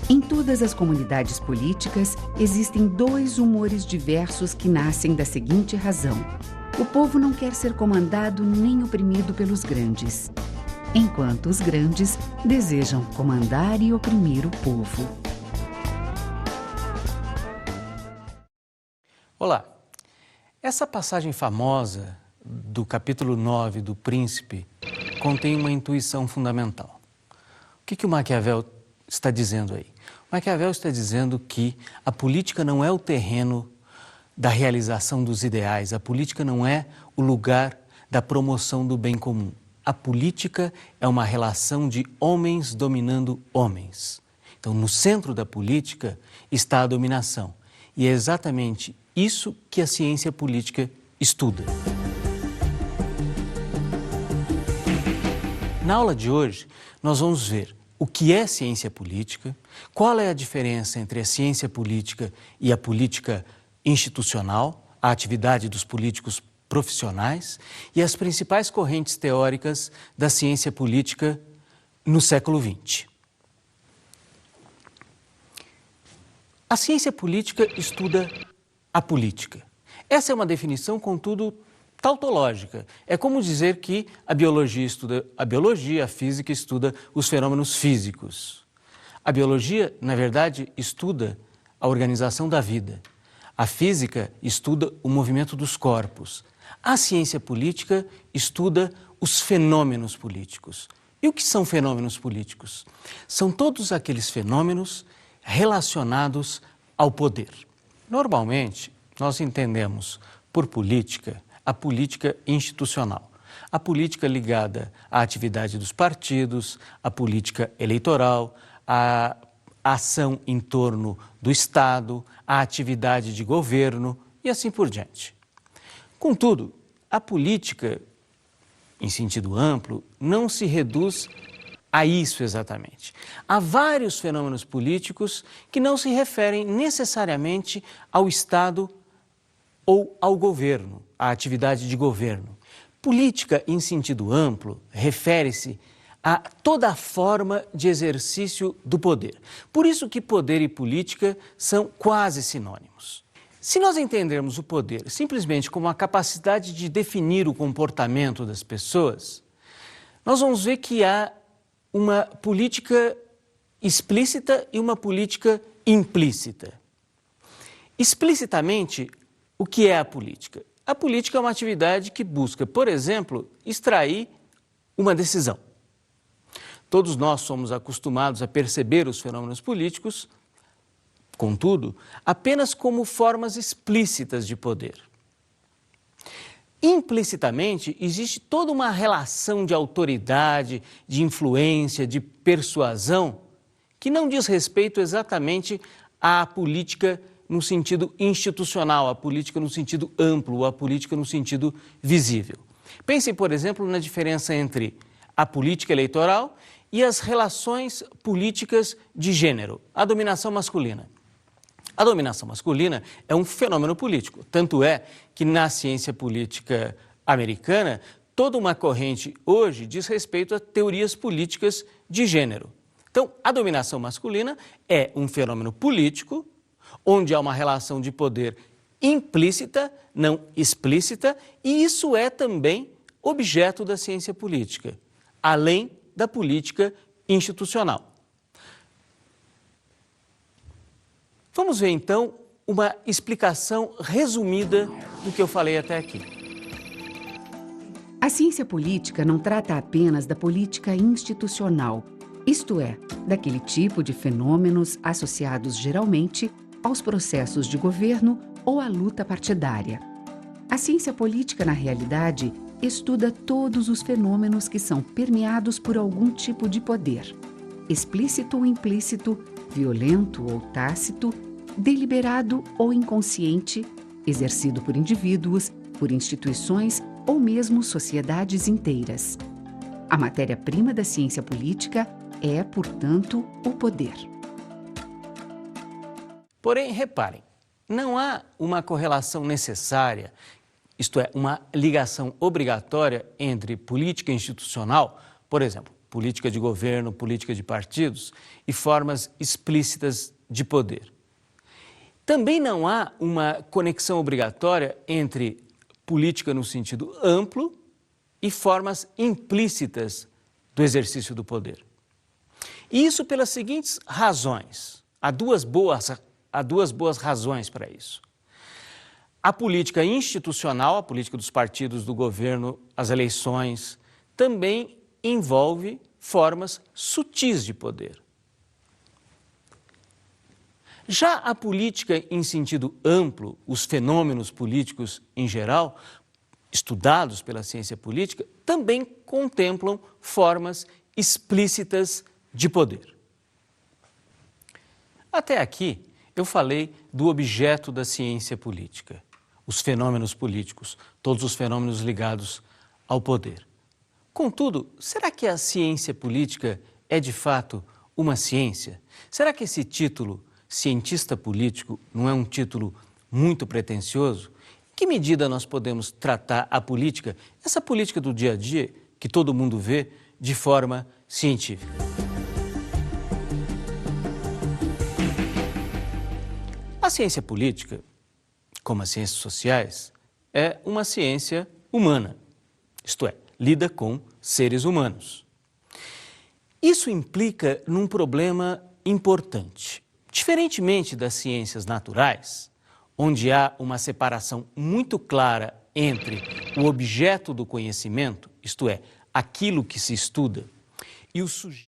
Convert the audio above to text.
Em todas as comunidades políticas, existem dois humores diversos que nascem da seguinte razão: o povo não quer ser comandado nem oprimido pelos grandes, enquanto os grandes desejam comandar e oprimir o povo. Olá! Essa passagem famosa do capítulo 9 do Príncipe contém uma intuição fundamental. O que o Maquiavel está dizendo aí? Maquiavel está dizendo que a política não é o terreno da realização dos ideais, a política não é o lugar da promoção do bem comum. A política é uma relação de homens dominando homens. Então, no centro da política está a dominação. E é exatamente isso que a ciência política estuda. Na aula de hoje, nós vamos ver o que é ciência política, qual é a diferença entre a ciência política e a política institucional, a atividade dos políticos profissionais e as principais correntes teóricas da ciência política no século XX. A ciência política estuda a política. Essa é uma definição, contudo, tautológica. É como dizer que a biologia estuda a biologia, a física estuda os fenômenos físicos. A biologia, na verdade, estuda a organização da vida. A física estuda o movimento dos corpos. A ciência política estuda os fenômenos políticos. E o que são fenômenos políticos? São todos aqueles fenômenos relacionados ao poder. Normalmente, nós entendemos por política a política institucional, a política ligada à atividade dos partidos, a política eleitoral, a ação em torno do Estado, a atividade de governo e assim por diante. Contudo, a política, em sentido amplo, não se reduz a isso exatamente. Há vários fenômenos políticos que não se referem necessariamente ao Estado ou ao governo, à atividade de governo. Política, em sentido amplo, refere-se a toda a forma de exercício do poder. Por isso que poder e política são quase sinônimos. Se nós entendermos o poder simplesmente como a capacidade de definir o comportamento das pessoas, nós vamos ver que há uma política explícita e uma política implícita. Explicitamente, o que é a política? A política é uma atividade que busca, por exemplo, extrair uma decisão. Todos nós somos acostumados a perceber os fenômenos políticos, contudo, apenas como formas explícitas de poder. Implicitamente, existe toda uma relação de autoridade, de influência, de persuasão, que não diz respeito exatamente à política no sentido institucional, a política no sentido amplo, a política no sentido visível. Pensem, por exemplo, na diferença entre a política eleitoral e as relações políticas de gênero, a dominação masculina. A dominação masculina é um fenômeno político, tanto é que na ciência política americana, toda uma corrente hoje diz respeito a teorias políticas de gênero. Então, a dominação masculina é um fenômeno político, onde há uma relação de poder implícita, não explícita, e isso é também objeto da ciência política, além da política institucional. Vamos ver então uma explicação resumida do que eu falei até aqui. A ciência política não trata apenas da política institucional, isto é, daquele tipo de fenômenos associados geralmente aos processos de governo ou à luta partidária. A ciência política, na realidade, estuda todos os fenômenos que são permeados por algum tipo de poder, explícito ou implícito, violento ou tácito, deliberado ou inconsciente, exercido por indivíduos, por instituições ou mesmo sociedades inteiras. A matéria-prima da ciência política é, portanto, o poder. Porém, reparem, não há uma correlação necessária, isto é, uma ligação obrigatória entre política institucional, por exemplo, política de governo, política de partidos, e formas explícitas de poder. Também não há uma conexão obrigatória entre política no sentido amplo e formas implícitas do exercício do poder. E isso pelas seguintes razões. Há duas boas razões para isso. A política institucional, a política dos partidos, do governo, as eleições, também envolve formas sutis de poder. Já a política em sentido amplo, os fenômenos políticos em geral, estudados pela ciência política, também contemplam formas explícitas de poder. Até aqui, eu falei do objeto da ciência política, os fenômenos políticos, todos os fenômenos ligados ao poder. Contudo, será que a ciência política é de fato uma ciência? Será que esse título, cientista político, não é um título muito pretensioso? Em que medida nós podemos tratar a política, essa política do dia a dia, que todo mundo vê, de forma científica? A ciência política, como as ciências sociais, é uma ciência humana, isto é, lida com seres humanos. Isso implica num problema importante. Diferentemente das ciências naturais, onde há uma separação muito clara entre o objeto do conhecimento, isto é, aquilo que se estuda, e o sujeito.